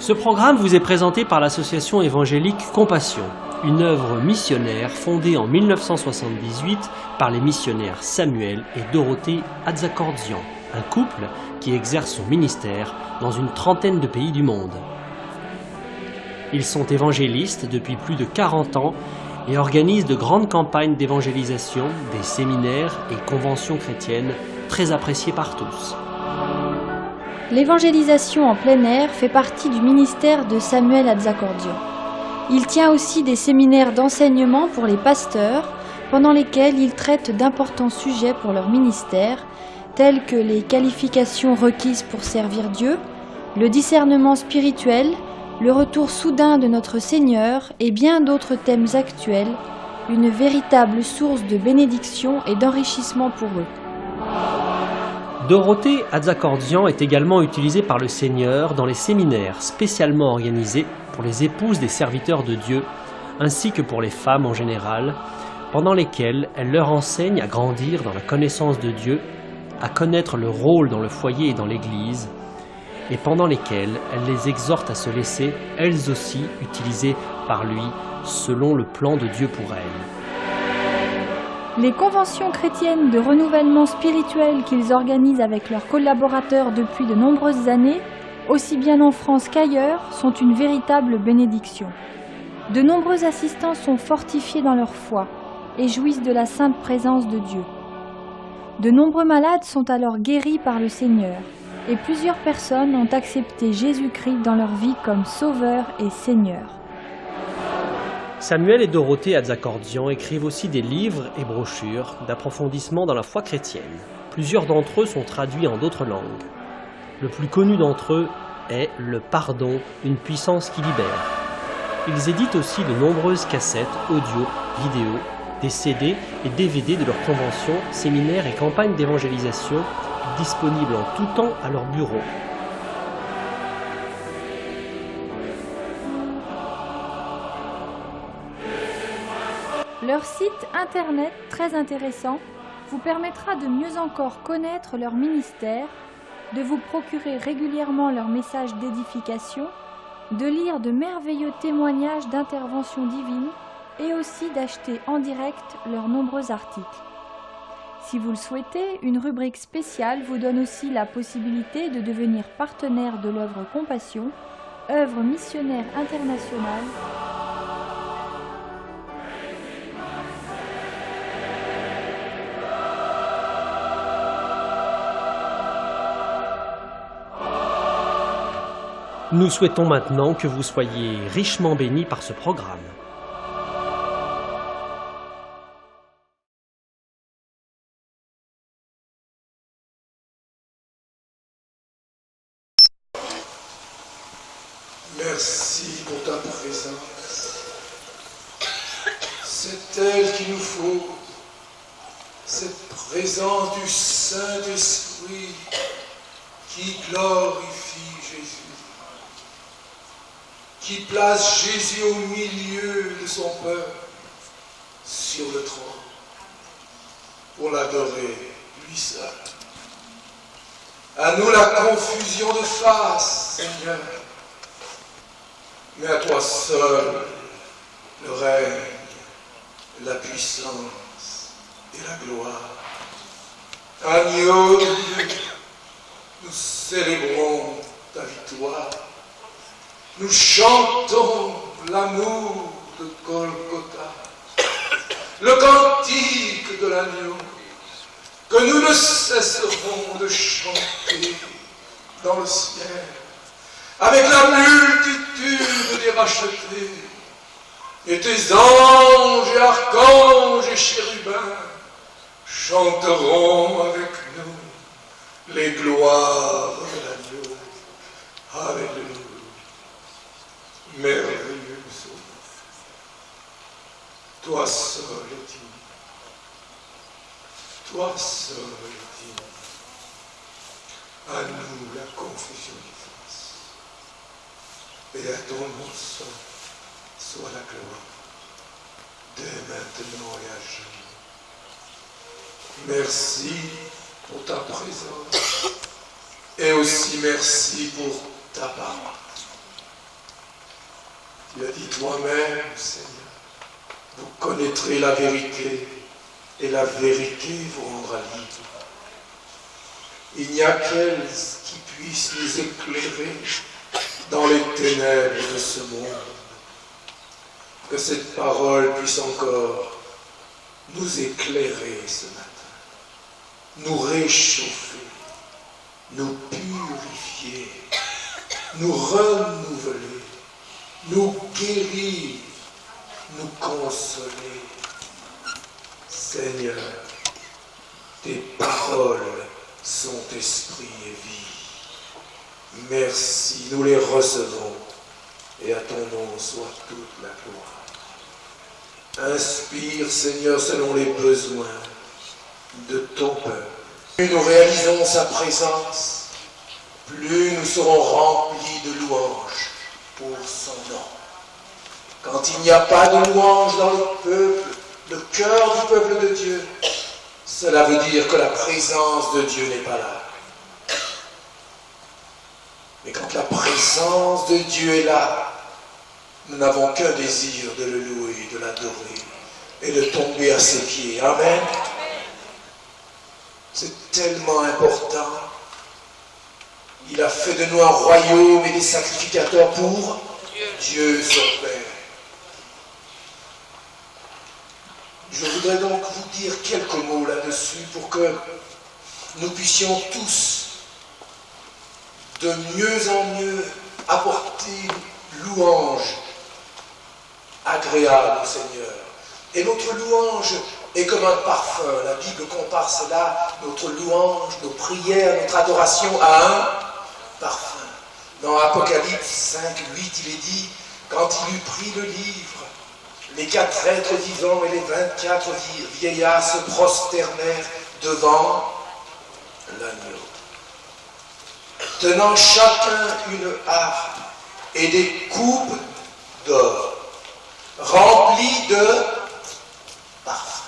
Ce programme vous est présenté par l'association évangélique Compassion, une œuvre missionnaire fondée en 1978 par les missionnaires Samuel et Dorothée Atzakordzian, un couple qui exerce son ministère dans une trentaine de pays du monde. Ils sont évangélistes depuis plus de 40 ans et organisent de grandes campagnes d'évangélisation, des séminaires et conventions chrétiennes très appréciées par tous. L'évangélisation en plein air fait partie du ministère de Samuel Atzakordzian. Il tient aussi des séminaires d'enseignement pour les pasteurs, pendant lesquels il traite d'importants sujets pour leur ministère, tels que les qualifications requises pour servir Dieu, le discernement spirituel, le retour soudain de notre Seigneur et bien d'autres thèmes actuels, une véritable source de bénédiction et d'enrichissement pour eux. Dorothée Atzakordzian est également utilisée par le Seigneur dans les séminaires spécialement organisés pour les épouses des serviteurs de Dieu, ainsi que pour les femmes en général, pendant lesquels elle leur enseigne à grandir dans la connaissance de Dieu, à connaître le rôle dans le foyer et dans l'Église, et pendant lesquels elle les exhorte à se laisser, elles aussi, utiliser par lui, selon le plan de Dieu pour elles. Les conventions chrétiennes de renouvellement spirituel qu'ils organisent avec leurs collaborateurs depuis de nombreuses années, aussi bien en France qu'ailleurs, sont une véritable bénédiction. De nombreux assistants sont fortifiés dans leur foi et jouissent de la sainte présence de Dieu. De nombreux malades sont alors guéris par le Seigneur et plusieurs personnes ont accepté Jésus-Christ dans leur vie comme Sauveur et Seigneur. Samuel et Dorothée Atzakordzian écrivent aussi des livres et brochures d'approfondissement dans la foi chrétienne. Plusieurs d'entre eux sont traduits en d'autres langues. Le plus connu d'entre eux est « Le pardon, une puissance qui libère ». Ils éditent aussi de nombreuses cassettes, audio, vidéo, des CD et DVD de leurs conventions, séminaires et campagnes d'évangélisation disponibles en tout temps à leur bureau. Leur site internet très intéressant vous permettra de mieux encore connaître leur ministère, de vous procurer régulièrement leurs messages d'édification, de lire de merveilleux témoignages d'intervention divine et aussi d'acheter en direct leurs nombreux articles. Si vous le souhaitez, une rubrique spéciale vous donne aussi la possibilité de devenir partenaire de l'œuvre Compassion, œuvre missionnaire internationale. Nous souhaitons maintenant que vous soyez richement bénis par ce programme. Merci pour ta présence. C'est elle qu'il nous faut, cette présence du Saint-Esprit qui glorifie Jésus, qui place Jésus au milieu de son peuple, sur le trône, pour l'adorer, lui seul. À nous la confusion de face, Seigneur, mais à toi seul le règne, la puissance et la gloire. Agneau de Dieu, nous célébrons ta victoire. Nous chantons l'amour de Golgotha, le cantique de l'agneau, que nous ne cesserons de chanter dans le ciel, avec la multitude des rachetés, et tes anges et archanges et chérubins chanteront avec nous les gloires de l'agneau. Alléluia. Merveilleux Sauveur, toi seul est digne, toi seul est digne. À nous la confusion des faces, et à ton nom seul soit la gloire, dès maintenant et à jamais. Merci pour ta présence, et aussi merci pour ta parole. Tu as dit toi-même, Seigneur, vous connaîtrez la vérité et la vérité vous rendra libre. Il n'y a qu'elle qui puisse nous éclairer dans les ténèbres de ce monde. Que cette parole puisse encore nous éclairer ce matin, nous réchauffer, nous purifier, nous renouveler, nous guérir, nous consoler. Seigneur, tes paroles sont esprit et vie. Merci, nous les recevons et à ton nom soit toute la gloire. Inspire, Seigneur, selon les besoins de ton peuple. Plus nous réalisons sa présence, plus nous serons remplis de louanges pour son nom. Quand il n'y a pas de louange dans le peuple, le cœur du peuple de Dieu, cela veut dire que la présence de Dieu n'est pas là. Mais quand la présence de Dieu est là, nous n'avons qu'un désir de le louer, de l'adorer et de tomber à ses pieds. Amen. C'est tellement important. Il a fait de nous un royaume et des sacrificateurs pour Dieu son Père. Je voudrais donc vous dire quelques mots là-dessus pour que nous puissions tous de mieux en mieux apporter louange agréable au Seigneur. Et notre louange est comme un parfum. La Bible compare cela, notre louange, nos prières, notre adoration à un parfum. Dans Apocalypse 5, 8, il est dit, quand il eut pris le livre, les 4 êtres vivants et les 24 vieillards se prosternèrent devant l'agneau, tenant chacun une harpe et des coupes d'or, remplies de parfums,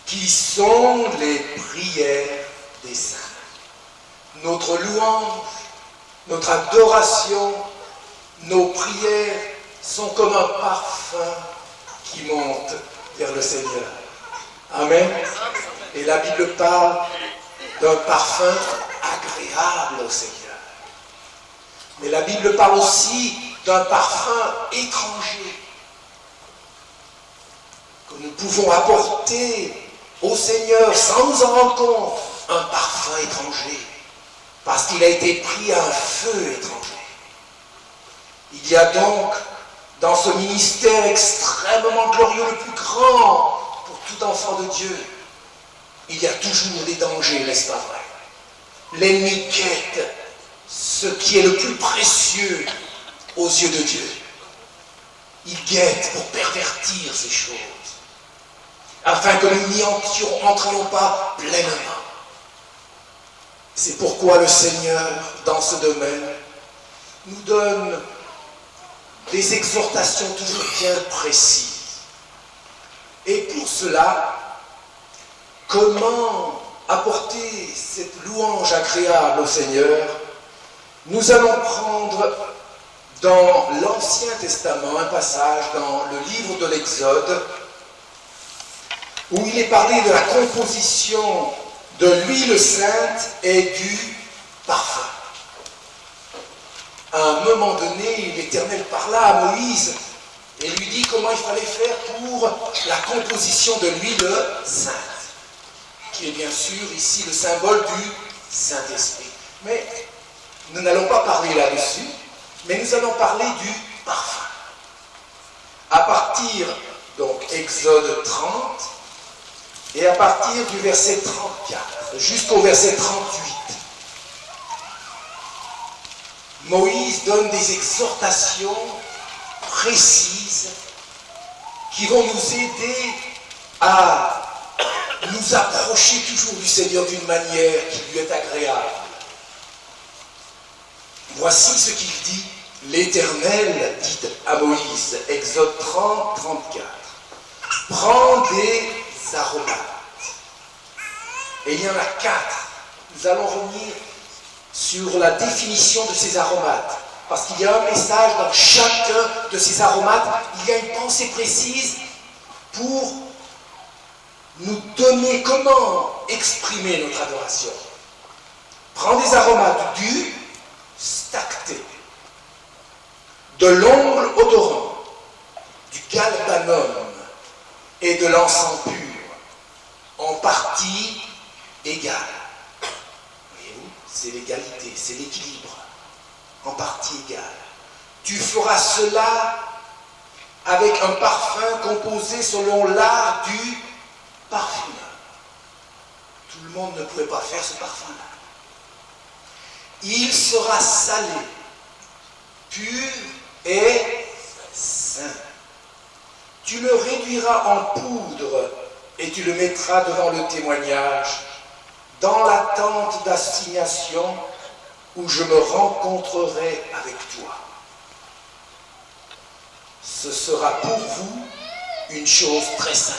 qui sont les prières des saints. Notre louange, notre adoration, nos prières sont comme un parfum qui monte vers le Seigneur. Amen. Et la Bible parle d'un parfum agréable au Seigneur. Mais la Bible parle aussi d'un parfum étranger que nous pouvons apporter au Seigneur sans nous en rendre compte. Un parfum étranger parce qu'il a été pris à un feu étranger. Il y a donc dans ce ministère extrêmement glorieux, le plus grand pour tout enfant de Dieu, il y a toujours des dangers, n'est-ce pas vrai? L'ennemi guette ce qui est le plus précieux aux yeux de Dieu. Il guette pour pervertir ces choses, afin que nous n'y entrions pas pleinement. C'est pourquoi le Seigneur, dans ce domaine, nous donne des exhortations toujours bien précises. Et pour cela, comment apporter cette louange agréable au Seigneur? Nous allons prendre dans l'Ancien Testament un passage dans le livre de l'Exode où il est parlé de la composition de l'huile sainte et du parfum. À un moment donné, l'Éternel parla à Moïse et lui dit comment il fallait faire pour la composition de l'huile sainte, qui est bien sûr ici le symbole du Saint-Esprit. Mais nous n'allons pas parler là-dessus, mais nous allons parler du parfum. À partir, donc, Exode 30, et à partir du verset 34 jusqu'au verset 38, Moïse donne des exhortations précises qui vont nous aider à nous approcher toujours du Seigneur d'une manière qui lui est agréable. Voici ce qu'il dit, l'Éternel dit à Moïse, Exode 30, 34. Prends des aromates. Et il y en a 4. Nous allons revenir sur la définition de ces aromates. Parce qu'il y a un message dans chacun de ces aromates, il y a une pensée précise pour nous donner comment exprimer notre adoration. Prends des aromates du stacté, de l'ongle odorant, du galbanum et de l'encens pur, en partie égale. Voyez-vous, c'est l'égalité, c'est l'équilibre, en partie égale. Tu feras cela avec un parfum composé selon l'art du parfumeur. Tout le monde ne pouvait pas faire ce parfum-là. Il sera salé, pur et saint. Tu le réduiras en poudre et tu le mettras devant le témoignage, dans la tente d'assignation où je me rencontrerai avec toi. Ce sera pour vous une chose très sainte.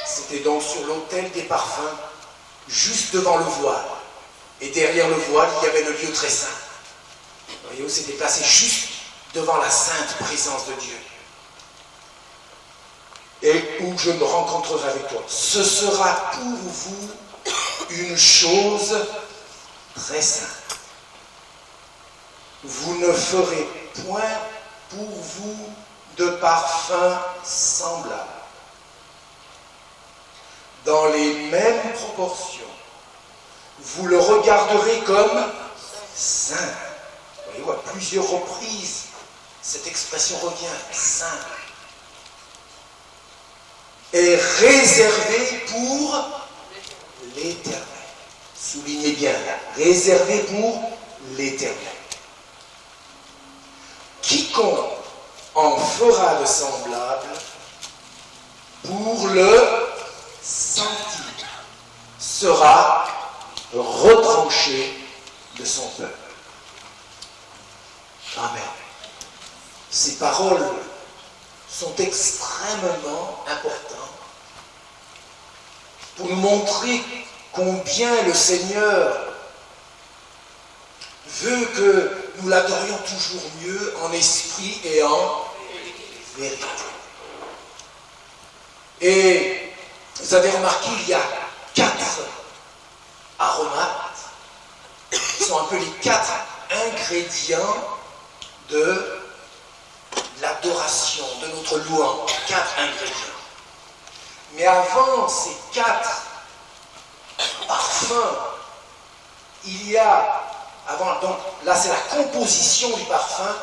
C'était donc sur l'autel des parfums, juste devant le voile. Et derrière le voile, il y avait le lieu très saint. Voyez-vous, c'était placé juste devant la sainte présence de Dieu. Et où je me rencontrerai avec toi. Ce sera pour vous une chose très sainte. Vous ne ferez point pour vous de parfum semblable. Dans les mêmes proportions, vous le regarderez comme saint. Voyez-vous, à plusieurs reprises, cette expression revient, saint. Et réservé pour l'éternel. Soulignez bien, réservé pour l'éternel. Quiconque en fera de semblable pour le sentir sera retranché de son peuple. Amen. Ces paroles sont extrêmement importantes pour nous montrer combien le Seigneur veut que nous l'adorions toujours mieux en esprit et en vérité. Et vous avez remarqué, il y a 4 aromates qui sont un peu les 4 ingrédients de l'adoration, de notre louange. 4 ingrédients. Mais avant ces 4 parfums, il y a, donc là c'est la composition du parfum,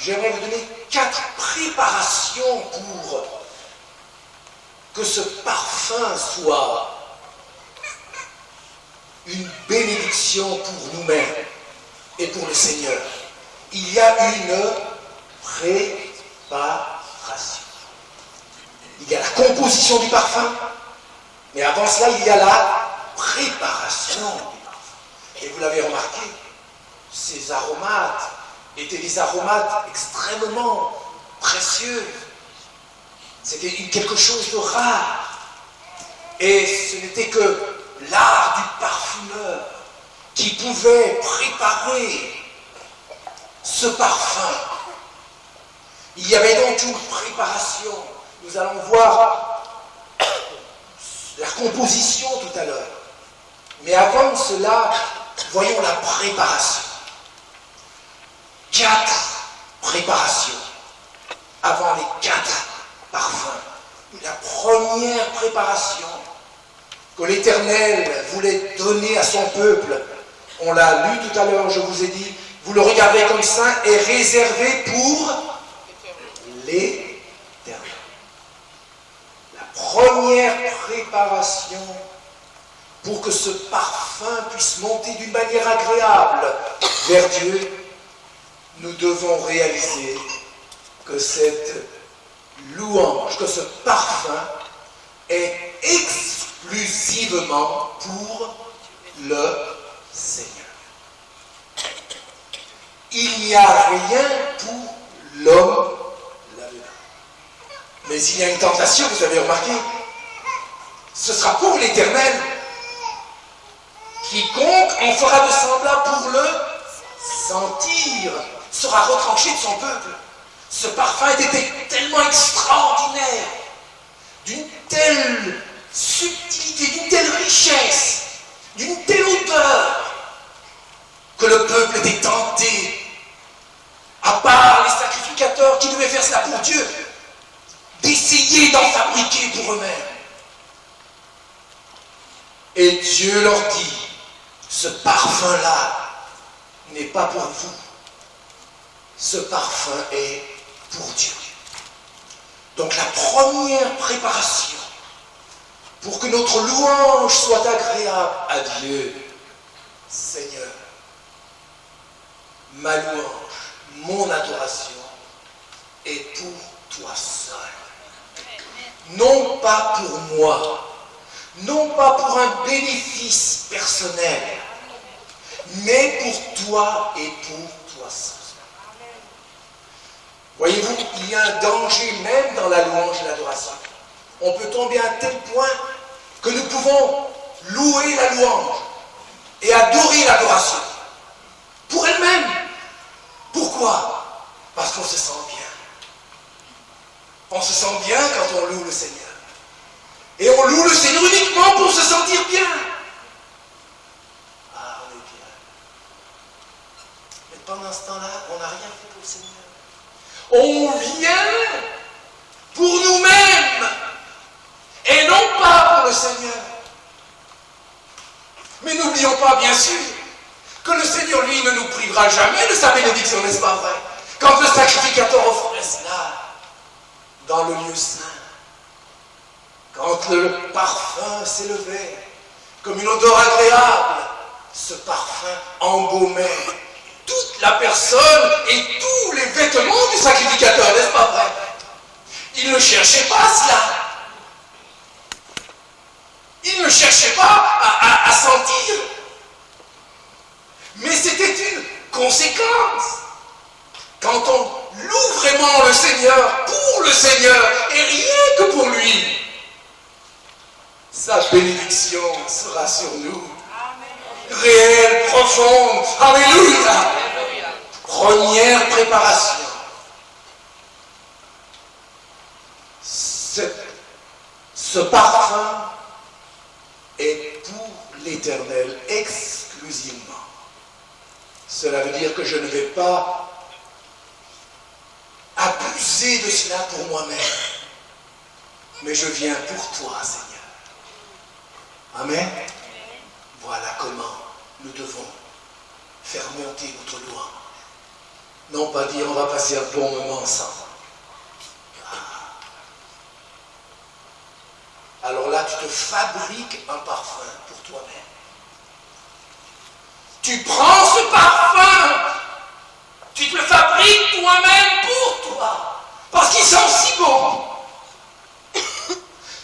j'aimerais vous donner 4 préparations pour que ce parfum soit une bénédiction pour nous-mêmes et pour le Seigneur. Il y a une préparation. Il y a la composition du parfum, mais avant cela, il y a la préparation du parfum. Et vous l'avez remarqué, ces aromates étaient des aromates extrêmement précieux. C'était quelque chose de rare. Et ce n'était que l'art du parfumeur qui pouvait préparer ce parfum. Il y avait donc une préparation. Nous allons voir la composition tout à l'heure. Mais avant cela, voyons la préparation. 4 préparations avant les 4 parfums. La première préparation que l'Éternel voulait donner à son peuple, on l'a lu tout à l'heure, je vous ai dit, vous le regardez comme saint, est réservé pour l'Éternel. La première préparation pour que ce parfum puisse monter d'une manière agréable vers Dieu, nous devons réaliser que cette louange, que ce parfum est exclusivement pour le Seigneur. Il n'y a rien pour l'homme là-dedans. Mais il y a une tentation, vous avez remarqué, ce sera pour l'Éternel. Quiconque en fera de semblable pour le sentir sera retranché de son peuple. Ce parfum était tellement extraordinaire, d'une telle subtilité, d'une telle richesse, d'une telle odeur, que le peuple était tenté, à part les sacrificateurs qui devaient faire cela pour Dieu, d'essayer d'en fabriquer pour eux-mêmes. Et Dieu leur dit, ce parfum-là n'est pas pour vous. Ce parfum est pour Dieu. Donc la première préparation pour que notre louange soit agréable à Dieu, Seigneur, ma louange, mon adoration est pour toi seul. Non pas pour moi, non pas pour un bénéfice personnel, mais pour toi et pour toi seul. Voyez-vous, il y a un danger même dans la louange et l'adoration. On peut tomber à un tel point que nous pouvons louer la louange et adorer l'adoration pour elle-même. Pourquoi? Parce qu'on se sent bien. On se sent bien quand on loue le Seigneur. Et on loue le Seigneur uniquement pour se sentir bien. Ah, on est bien. Mais pendant ce temps-là, on n'a rien fait pour le Seigneur. On vient pour nous-mêmes et non pas pour le Seigneur. Mais n'oublions pas, bien sûr, que le Seigneur, lui, ne nous privera jamais de sa bénédiction, n'est-ce pas vrai? Quand le sacrificateur offrait cela dans le lieu saint, quand le parfum s'élevait comme une odeur agréable, ce parfum embaumait toute la personne et tous les vêtements du sacrificateur, n'est-ce pas vrai? Il ne cherchait pas cela. Il ne cherchait pas à sentir. Mais c'était une conséquence. Quand on loue vraiment le Seigneur, pour le Seigneur, et rien que pour lui, sa bénédiction sera sur nous. Réelle, profonde. Alléluia. Première préparation. Ce parfum est pour l'Éternel exclusivement. Cela veut dire que je ne vais pas abuser de cela pour moi-même, mais je viens pour toi, Seigneur. Amen. Voilà comment nous devons faire monter notre louange. Non pas dire on va passer un bon moment ensemble. Alors là, tu te fabriques un parfum pour toi-même. Tu prends ce parfum, tu te le fabriques toi-même pour toi. Parce qu'il sent si bon.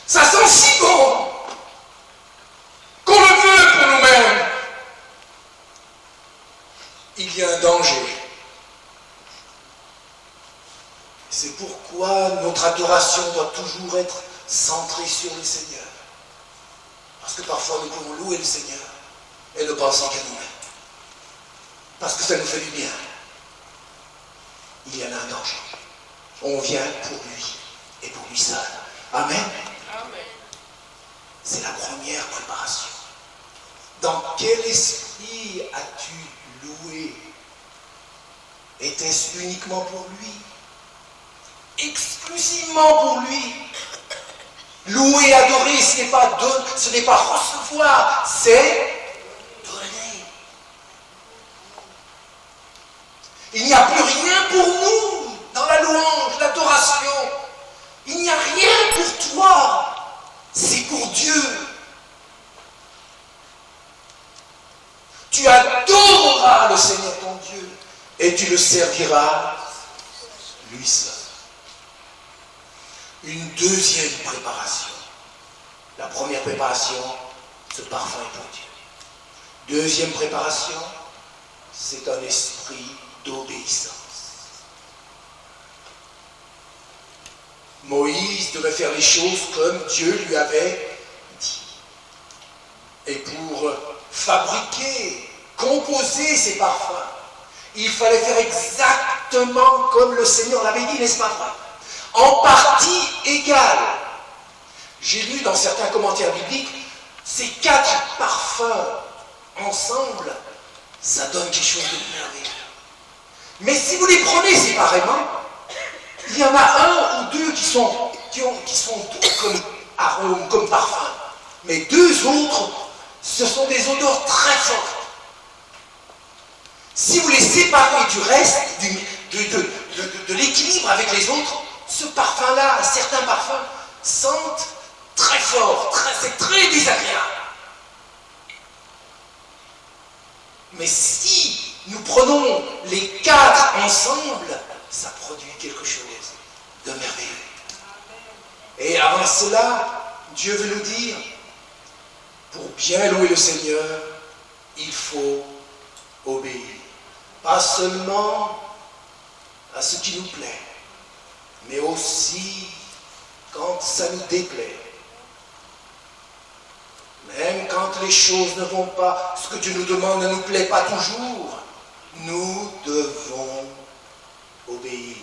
Ça sent si bon qu'on le veut pour nous-mêmes. Il y a un danger. C'est pourquoi notre adoration doit toujours être centrée sur le Seigneur. Parce que parfois nous pouvons louer le Seigneur et ne penser qu'à nous-mêmes. Parce que ça nous fait du bien. Il y en a un danger. On vient pour lui et pour lui seul. Amen. C'est la première préparation. Dans quel esprit as-tu loué? Était-ce uniquement pour lui? Exclusivement pour lui? Louer, adorer, ce n'est pas recevoir, c'est donner. Il n'y a plus rien pour nous dans la louange, l'adoration. Il n'y a rien pour toi. C'est pour Dieu. Tu adoreras le Seigneur ton Dieu et tu le serviras lui seul. Une deuxième préparation. La première préparation, ce parfum est pour Dieu. Deuxième préparation, c'est un esprit d'obéissance. Moïse devait faire les choses comme Dieu lui avait dit. Et pour fabriquer, composer ces parfums, Il fallait faire exactement comme le Seigneur l'avait dit, n'est-ce pas vrai? En partie égale. J'ai lu dans certains commentaires bibliques, ces 4 parfums ensemble, ça donne quelque chose de merveilleux. Mais si vous les prenez séparément, il y en a un ou deux qui sont doux comme arôme, comme parfum. Mais 2 autres, ce sont des odeurs très fortes. Si vous les séparez du reste, de l'équilibre avec les autres, ce parfum-là, certains parfums, sentent très fort, c'est très désagréable. Mais si nous prenons les 4 ensemble, ça produit quelque chose de merveilleux. Et avant cela, Dieu veut nous dire, pour bien louer le Seigneur, il faut obéir. Pas seulement à ce qui nous plaît, mais aussi quand ça nous déplaît. Même quand les choses ne vont pas, ce que Dieu nous demande ne nous plaît pas toujours, nous devons obéir.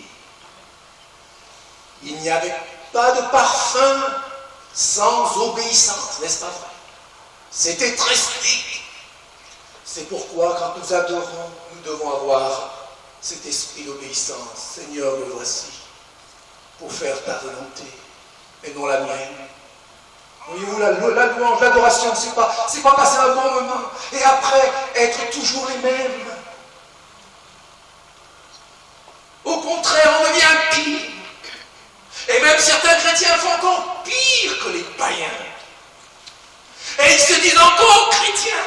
Il n'y avait pas de parfum sans obéissance, n'est-ce pas vrai? C'était très strict. C'est pourquoi, quand nous adorons, nous devons avoir cet esprit d'obéissance. Seigneur, me voici pour faire ta volonté et non la mienne. Voyez-vous, la louange, l'adoration, c'est pas passer un bon moment et après être toujours les mêmes. Au contraire, on devient pire. Et même certains chrétiens font encore pire que les païens. Et ils se disent encore chrétiens.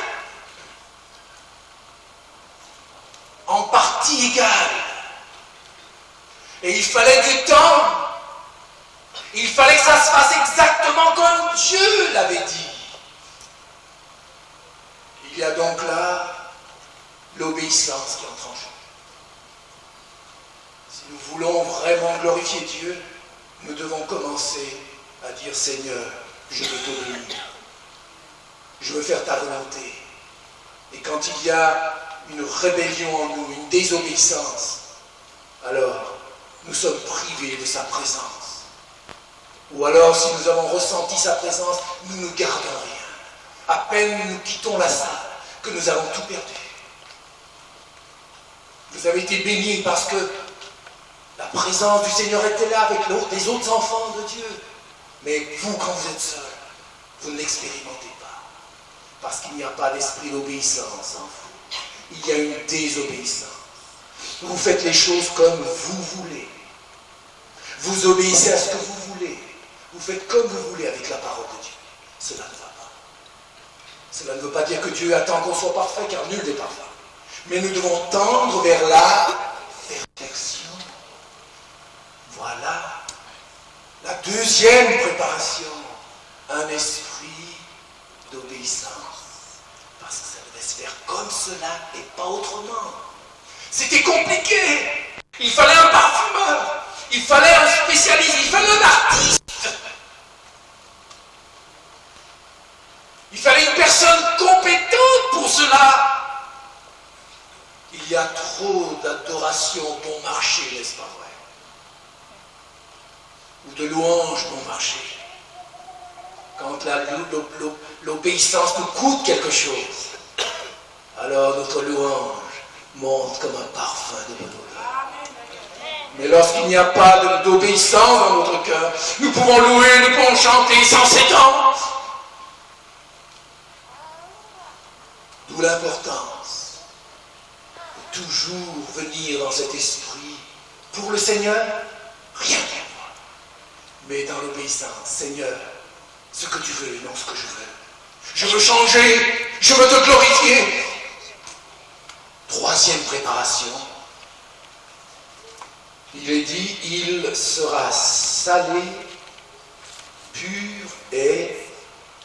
En partie égale. Et il fallait du temps. Il fallait que ça se fasse exactement comme Dieu l'avait dit. Il y a donc là l'obéissance qui entre en jeu. Si nous voulons vraiment glorifier Dieu, nous devons commencer à dire Seigneur, je veux t'obéir. Je veux faire ta volonté. Et quand il y a une rébellion en nous, une désobéissance, alors nous sommes privés de sa présence. Ou alors, si nous avons ressenti sa présence, nous ne gardons rien. À peine nous quittons la salle, que nous avons tout perdu. Vous avez été bénis parce que la présence du Seigneur était là avec les autres enfants de Dieu. Mais vous, quand vous êtes seul, vous ne l'expérimentez pas. Parce qu'il n'y a pas d'esprit d'obéissance en vous. Il y a une désobéissance. Vous faites les choses comme vous voulez. Vous obéissez à ce que vous voulez. Vous faites comme vous voulez avec la parole de Dieu. Cela ne va pas. Cela ne veut pas dire que Dieu attend qu'on soit parfait, car nul n'est parfait. Mais nous devons tendre vers la perfection. Voilà la deuxième préparation. Un esprit d'obéissance. Parce que ça devait se faire comme cela et pas autrement. C'était compliqué. Il fallait un parfumeur. Il fallait un spécialiste. Il fallait un artiste. Il fallait une personne compétente pour cela. Il y a trop d'adoration bon marché, n'est-ce pas vrai? Ou de louange bon marché. Quand l'obéissance nous coûte quelque chose, alors notre louange monte comme un parfum de bonne odeur. Mais lorsqu'il n'y a pas d'obéissance dans notre cœur, nous pouvons louer, nous pouvons chanter sans séquence. D'où l'importance de toujours venir dans cet esprit pour le Seigneur, rien pour moi. Mais dans l'obéissance, Seigneur, ce que tu veux et non ce que je veux. Je veux changer, je veux te glorifier. Troisième préparation. Il est dit, il sera salé, pur et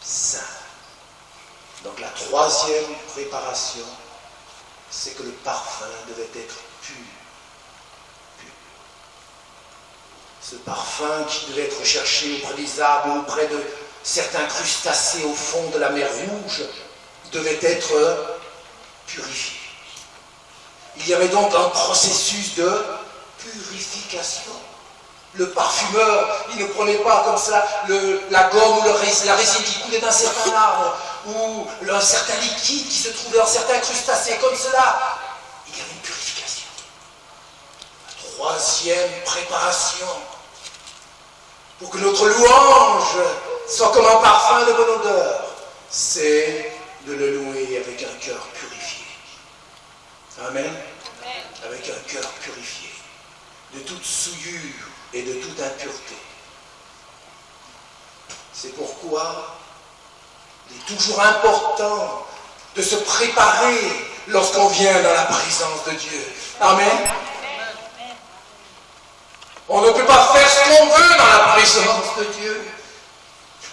saint. Donc la troisième préparation, c'est que le parfum devait être pur. Ce parfum qui devait être recherché auprès des arbres, auprès de certains crustacés au fond de la mer Rouge, devait être purifié. Il y avait donc un processus de purification. Le parfumeur, il ne prenait pas comme ça la gomme ou la résine qui coulait d'un certain arbre ou un certain liquide qui se trouvait dans certains crustacés comme cela. Il y avait une purification. La troisième préparation pour que notre louange soit comme un parfum de bonne odeur, c'est de le louer avec un cœur purifié. Amen. Avec un cœur purifié de toute souillure et de toute impureté. C'est pourquoi il est toujours important de se préparer lorsqu'on vient dans la présence de Dieu. Amen. On ne peut pas faire ce qu'on veut dans la présence de Dieu.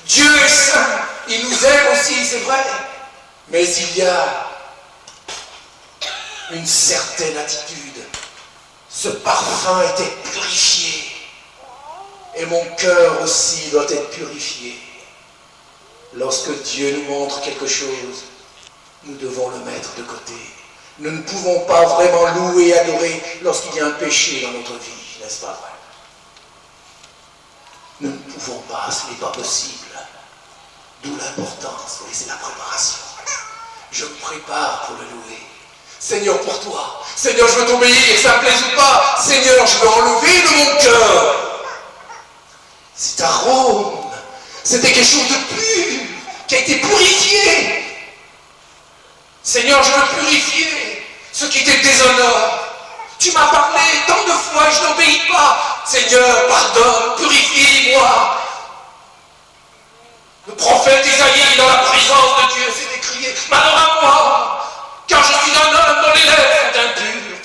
Dieu est saint, il nous aime aussi, c'est vrai, mais il y a une certaine attitude. Ce parfum était purifié. Et mon cœur aussi doit être purifié. Lorsque Dieu nous montre quelque chose, nous devons le mettre de côté. Nous ne pouvons pas vraiment louer et adorer lorsqu'il y a un péché dans notre vie, n'est-ce pas vrai? Nous ne pouvons pas, ce n'est pas possible. D'où l'importance, c'est la préparation. Je me prépare pour le louer. Seigneur, pour toi. Seigneur, je veux t'obéir, ça me plaise ou pas. Seigneur, je veux enlever de mon cœur cet arôme. C'était quelque chose de pur, qui a été purifié. Seigneur, je veux purifier ce qui était déshonneur. Tu m'as parlé tant de fois et je n'obéis pas. Seigneur, pardonne, purifie-moi. Le prophète Isaïe, dans la présence de Dieu, s'est écrié, malheur à moi, car je suis un homme dont les lèvres sont impures.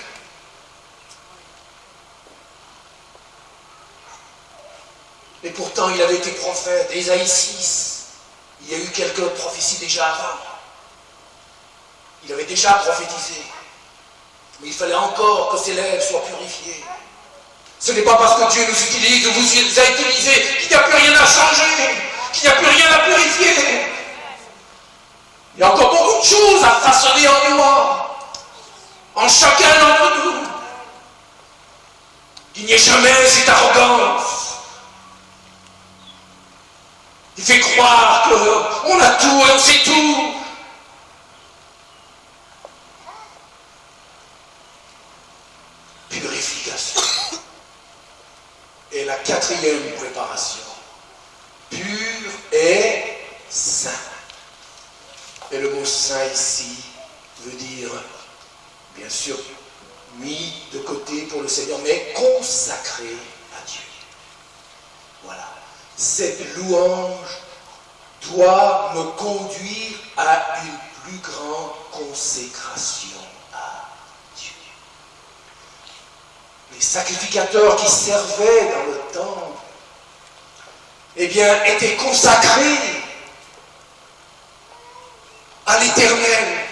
Et pourtant, il avait été prophète. Isaïe 6, il y a eu quelques prophéties déjà avant. Il avait déjà prophétisé. Mais il fallait encore que ses lèvres soient purifiées. Ce n'est pas parce que Dieu nous utilise, vous a utilisé, qu'il n'y a plus rien à changer, qu'il n'y a plus rien à purifier. Il y a encore beaucoup de choses à façonner en moi, en chacun d'entre nous. Il n'y ait jamais cette arrogance qui fait croire qu'on a tout et on sait tout. Purification. Et la quatrième préparation. Pur et saint. Et le mot saint ici veut dire, bien sûr, mis de côté pour le Seigneur, mais consacré à Dieu. Voilà. Cette louange doit me conduire à une plus grande consécration à Dieu. Les sacrificateurs qui servaient dans le temple, eh bien, étaient consacrés à l'Éternel.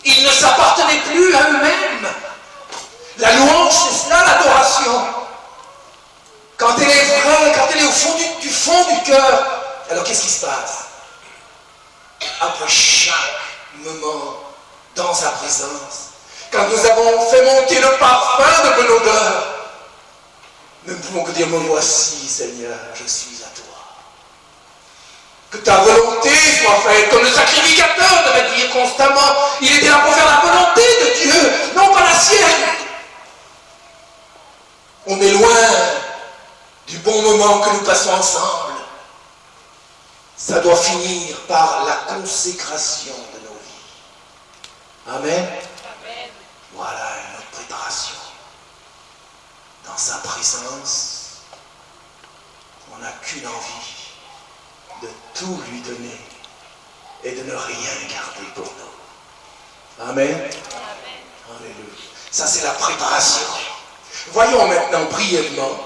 Ils ne s'appartenaient plus à eux-mêmes. La louange, c'est cela, l'adoration. Quand elle est vraie, quand elle est au fond du fond du cœur, alors qu'est-ce qui se passe? Après chaque moment dans sa présence, quand nous avons fait monter le parfum de bonne odeur, nous ne pouvons que dire, me voici, Seigneur, je suis à toi. Que ta volonté soit faite, comme le sacrificateur devait dire constamment, il était là pour faire la volonté de Dieu, non pas la sienne. On est loin du bon moment que nous passons ensemble. Ça doit finir par la consécration de nos vies. Amen. Amen. Voilà notre préparation. Dans sa présence, on n'a qu'une envie, de tout lui donner et de ne rien garder pour nous. Amen. Amen. Alléluia. Ça, c'est la préparation. Voyons maintenant brièvement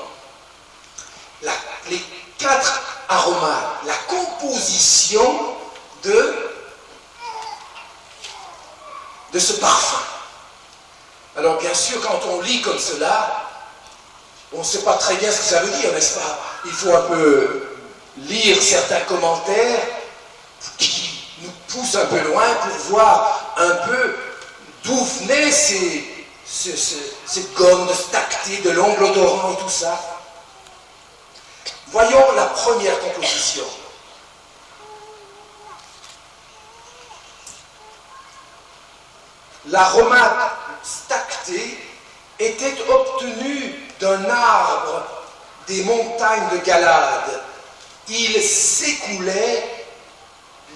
les 4 aromates, la composition de ce parfum. Alors bien sûr, quand on lit comme cela, on ne sait pas très bien ce que ça veut dire, n'est-ce pas? Il faut un peu lire certains commentaires qui nous poussent un peu loin pour voir un peu d'où venait cette gomme de stacté, de l'ongle odorant et tout ça. Voyons la première composition. L'aromate stacté était obtenu d'un arbre des montagnes de Galade. Il s'écoulait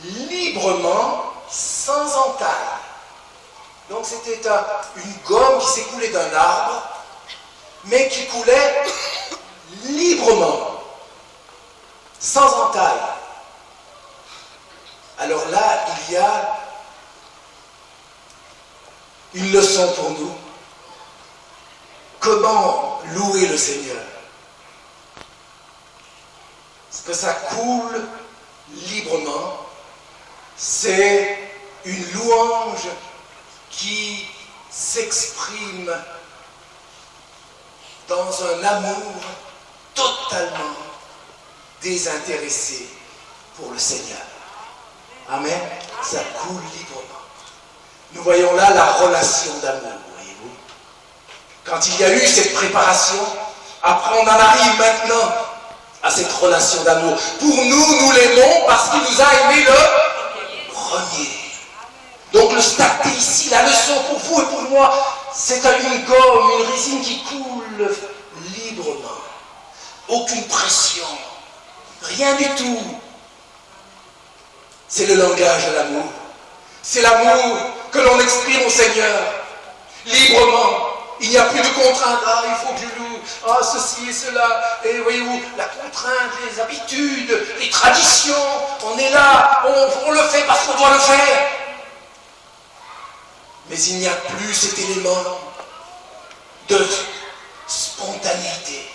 librement, sans entaille. Donc c'était une gomme qui s'écoulait d'un arbre, mais qui coulait librement, sans entaille. Alors là, il y a une leçon pour nous. Comment louer le Seigneur? Parce que ça coule librement. C'est une louange qui s'exprime dans un amour totalement désintéressé pour le Seigneur. Amen. Ça coule librement. Nous voyons là la relation d'amour, voyez-vous. Quand il y a eu cette préparation, après on en arrive maintenant à cette relation d'amour. Pour nous, nous l'aimons parce qu'il nous a aimés le premier. Donc le stacté ici, la leçon pour vous et pour moi, c'est une gomme, une résine qui coule librement. Aucune pression, rien du tout. C'est le langage de l'amour. C'est l'amour que l'on exprime au Seigneur, librement. Il n'y a plus de contraintes. Ah, il faut que je loue. Ah, ceci et cela. Et voyez-vous, la contrainte, les habitudes, les traditions. On est là, on le fait parce qu'on doit le faire. Mais il n'y a plus cet élément de spontanéité.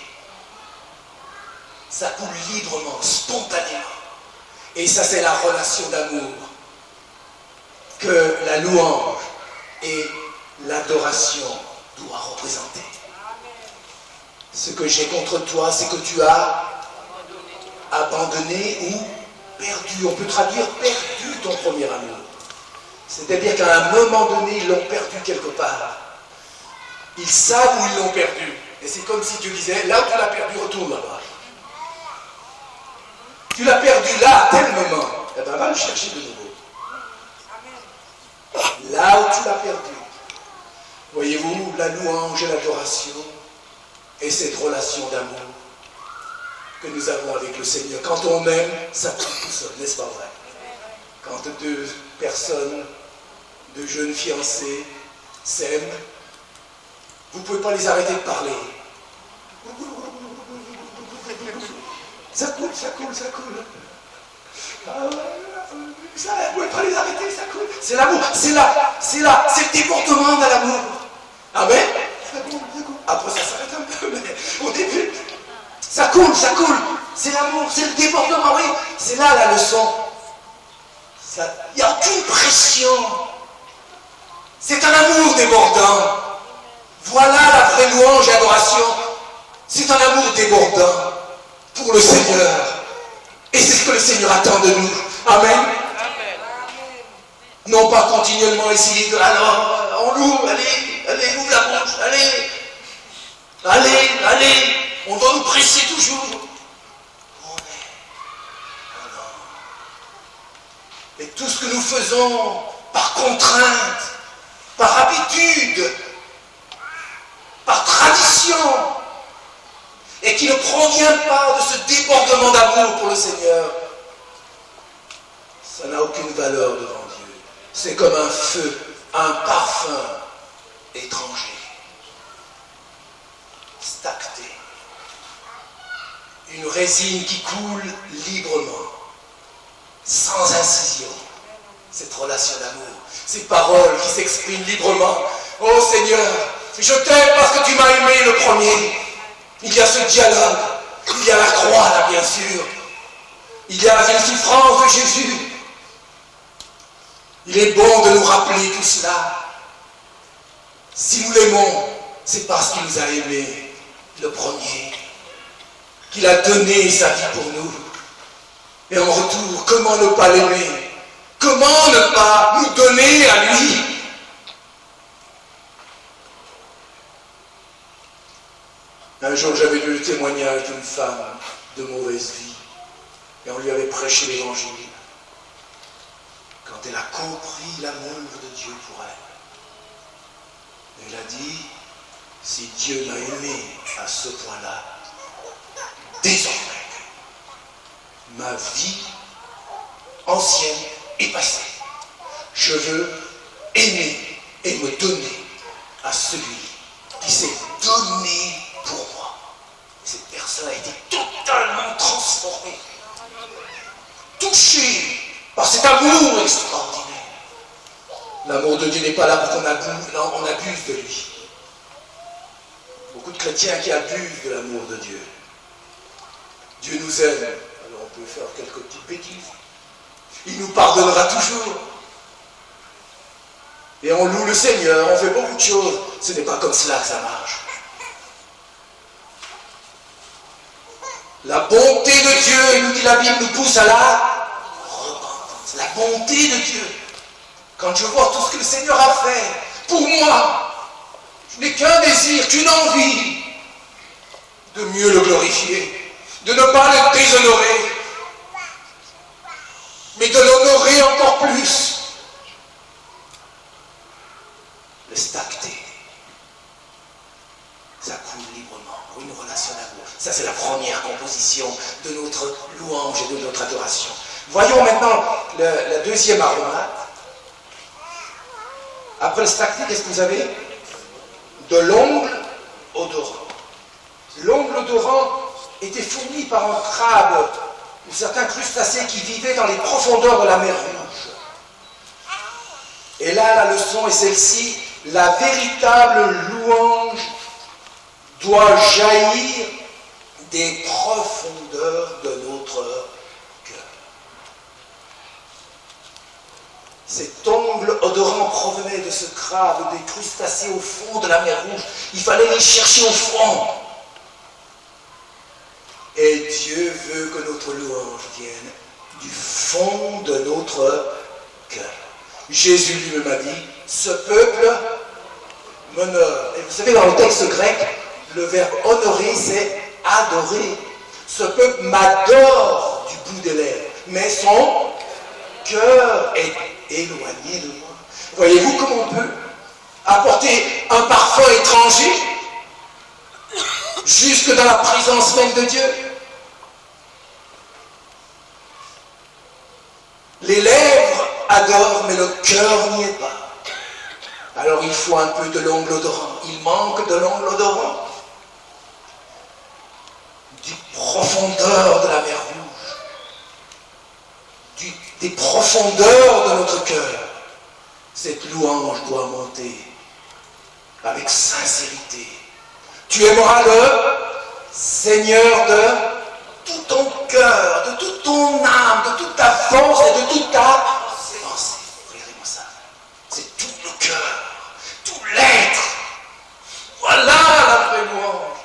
Ça coule librement, spontanément. Et ça, c'est la relation d'amour que la louange et l'adoration doivent représenter. Ce que j'ai contre toi, c'est que tu as abandonné ou perdu. On peut traduire perdu ton premier amour. C'est-à-dire qu'à un moment donné, ils l'ont perdu quelque part. Ils savent où ils l'ont perdu. Et c'est comme si Dieu disait, là où tu l'as perdu, retourne là-bas. Tu l'as perdu là, à tel moment. Eh bien, va le chercher de nouveau. Là où tu l'as perdu. Voyez-vous, la louange et l'adoration et cette relation d'amour que nous avons avec le Seigneur. Quand on aime, ça coule tout seul, n'est-ce pas vrai? Quand deux personnes, deux jeunes fiancés s'aiment, vous ne pouvez pas les arrêter de parler. Ça coule, ça coule, ça coule. Ah ouais, ça, vous ne pouvez pas les arrêter, ça coule. C'est l'amour, c'est le débordement de l'amour. Amen. Ça coule, ça coule. Après ça s'arrête un peu, mais au début, ça coule, ça coule. C'est l'amour, c'est le débordement, oui. C'est là la leçon. Il n'y a aucune pression. C'est un amour débordant. Voilà la vraie louange et adoration. C'est un amour débordant pour le Seigneur. Et c'est ce que le Seigneur attend de nous. Amen. Non pas continuellement essayer de... Alors, on loue, allez, ouvre la bouche, allez. On doit nous presser toujours. On est. Non. Et tout ce que nous faisons par contrainte, par habitude, par tradition, et qui ne provient pas de ce débordement d'amour pour le Seigneur, ça n'a aucune valeur devant Dieu. C'est comme un feu, un parfum étranger, stacté, une résine qui coule librement, sans incision. Cette relation d'amour, ces paroles qui s'expriment librement. Oh Seigneur, je t'aime parce que tu m'as aimé le premier. Il y a ce dialogue, il y a la croix là bien sûr, il y a la souffrance de Jésus. Il est bon de nous rappeler tout cela. Si nous l'aimons, c'est parce qu'il nous a aimés le premier, qu'il a donné sa vie pour nous. Et en retour, comment ne pas l'aimer? Comment ne pas nous donner à lui? Un jour, j'avais lu le témoignage d'une femme de mauvaise vie et on lui avait prêché l'évangile. Quand elle a compris l'amour de Dieu pour elle, elle a dit, si Dieu m'a aimé à ce point-là, désormais, ma vie ancienne est passée. Je veux aimer et me donner à celui qui s'est donné pour moi. Cette personne a été totalement transformée, touchée par cet amour extraordinaire. L'amour de Dieu n'est pas là pour qu'on abuse de lui. Beaucoup de chrétiens qui abusent de l'amour de Dieu. Dieu nous aime, alors on peut faire quelques petites bêtises. Il nous pardonnera toujours. Et on loue le Seigneur, on fait beaucoup de choses. Ce n'est pas comme cela que ça marche. La bonté de Dieu, nous dit la Bible, nous pousse à la repentance. La bonté de Dieu. Quand je vois tout ce que le Seigneur a fait pour moi, je n'ai qu'un désir, qu'une envie de mieux le glorifier, de ne pas le déshonorer, mais de l'honorer encore plus. Le stacté, ça coule librement pour une relation d'amour. Ça, c'est la première composition de notre louange et de notre adoration. Voyons maintenant la deuxième aromate. Après le stacté, qu'est-ce que vous avez? De l'ongle odorant. L'ongle odorant était fourni par un crabe ou certains crustacés qui vivaient dans les profondeurs de la mer Rouge. Et là, la leçon est celle-ci. La véritable louange doit jaillir des profondeurs de notre cœur. Cet ongle odorant provenait de ce crabe, des crustacés au fond de la mer Rouge. Il fallait les chercher au fond. Et Dieu veut que notre louange vienne du fond de notre cœur. Jésus lui-même a dit, ce peuple m'honore. Et vous savez, dans le texte grec, le verbe honorer, c'est adorer. Ce peuple m'adore du bout des lèvres, mais son cœur est éloigné de moi. Voyez-vous comment on peut apporter un parfum étranger jusque dans la présence même de Dieu? Les lèvres adorent, mais le cœur n'y est pas. Alors il faut un peu de l'ongle odorant. Il manque de l'ongle odorant. Des profondeurs de la mer Rouge. Des profondeurs de notre cœur. Cette louange doit monter avec sincérité. Tu aimeras le Seigneur de tout ton cœur, de toute ton âme, de toute ta force et de toute ta pensée. Regardez-moi ça. C'est tout le cœur, tout l'être. Voilà la vraie louange.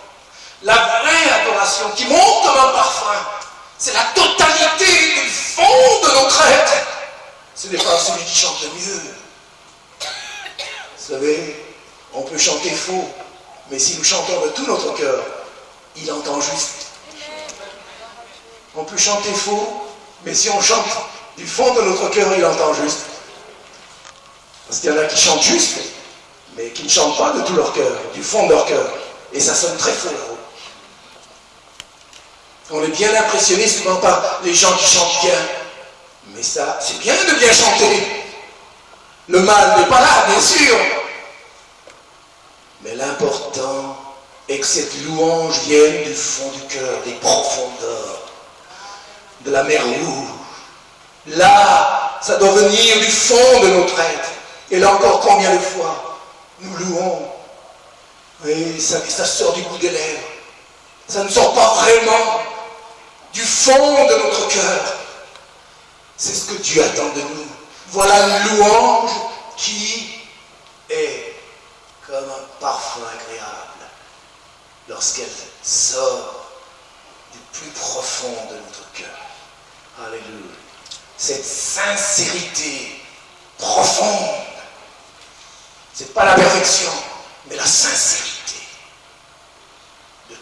La vraie adoration qui monte comme un parfum. C'est la totalité du fond de notre être. Ce n'est pas celui qui chante le mieux. Vous savez, on peut chanter faux, mais si nous chantons de tout notre cœur, il entend juste. On peut chanter faux, mais si on chante du fond de notre cœur, il entend juste. Parce qu'il y en a qui chantent juste, mais qui ne chantent pas de tout leur cœur, du fond de leur cœur. Et ça sonne très faux là-haut. On est bien impressionné souvent par les gens qui chantent bien. Mais ça, c'est bien de bien chanter. Le mal n'est pas là, bien sûr. Mais l'important est que cette louange vienne du fond du cœur, des profondeurs, de la mer Rouge. Là, ça doit venir du fond de notre être. Et là encore, combien de fois nous louons. Oui, ça sort du bout des lèvres. Ça ne sort pas vraiment du fond de notre cœur. C'est ce que Dieu attend de nous. Voilà une louange qui est comme un parfum agréable lorsqu'elle sort du plus profond de notre cœur. Alléluia. Cette sincérité profonde, c'est pas la perfection, mais la sincérité de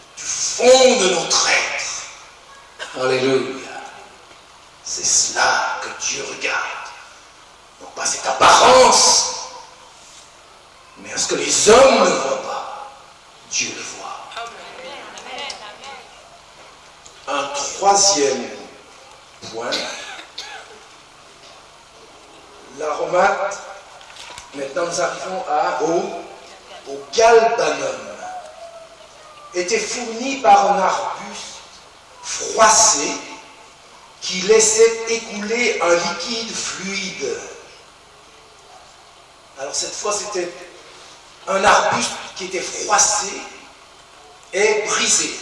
fonde notre être. Alléluia. C'est cela que Dieu regarde. Non pas cette apparence, mais à ce que les hommes ne voient pas, Dieu le voit. Un troisième point, l'aromate, maintenant nous arrivons au galbanum, était fourni par un arbuste froissé qui laissait écouler un liquide fluide. Alors cette fois c'était un arbuste qui était froissé et brisé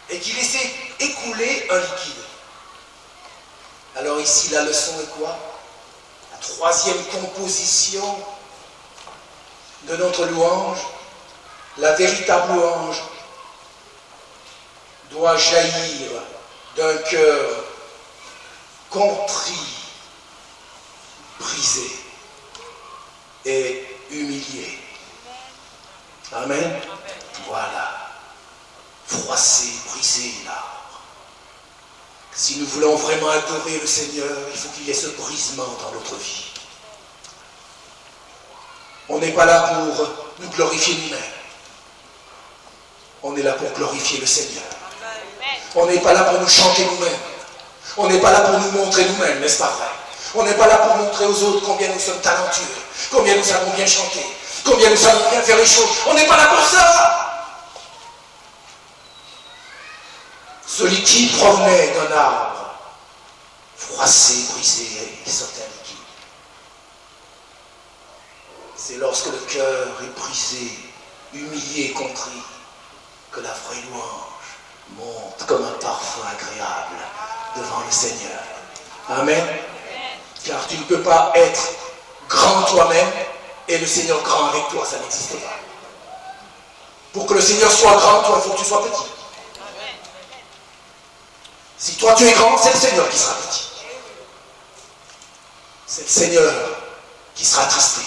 et qui laissait écouler un liquide. Alors ici la leçon est quoi? La troisième composition de notre louange, la véritable louange, doit jaillir d'un cœur contrit, brisé et humilié. Amen. Voilà. Froissé, brisé l'arbre. Si nous voulons vraiment adorer le Seigneur, il faut qu'il y ait ce brisement dans notre vie. On n'est pas là pour nous glorifier nous-mêmes. On est là pour glorifier le Seigneur. On n'est pas là pour nous chanter nous-mêmes. On n'est pas là pour nous montrer nous-mêmes, n'est-ce pas vrai? On n'est pas là pour montrer aux autres combien nous sommes talentueux, combien nous savons bien chanter, combien nous savons bien faire les choses. On n'est pas là pour ça. Ce liquide provenait d'un arbre, froissé, brisé, et sortait un liquide. C'est lorsque le cœur est brisé, humilié, contrit, que la vraie louange monte comme un parfum agréable devant le Seigneur. Amen. Car tu ne peux pas être grand toi-même et le Seigneur grand avec toi, ça n'existe pas. Pour que le Seigneur soit grand, toi, il faut que tu sois petit. Si toi tu es grand, c'est le Seigneur qui sera petit. C'est le Seigneur qui sera attristé.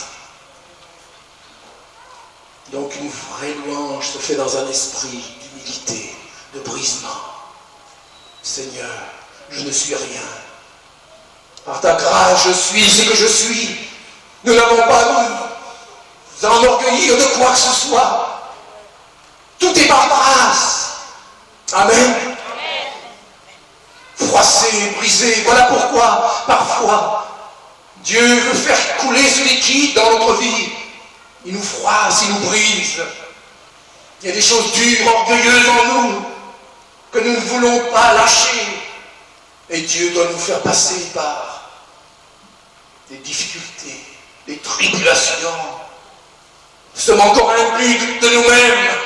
Donc une vraie louange se fait dans un esprit d'humilité, de brisement. Seigneur, je ne suis rien. Par ta grâce, je suis ce que je suis. Nous n'avons pas à nous enorgueillir de quoi que ce soit. Tout est par grâce. Amen. Froissé, brisé, voilà pourquoi, parfois, Dieu veut faire couler ce liquide dans notre vie. Il nous froisse, il nous brise. Il y a des choses dures, orgueilleuses en nous, que nous ne voulons pas lâcher. Et Dieu doit nous faire passer par des difficultés, des tribulations. Nous sommes encore imbus de nous-mêmes.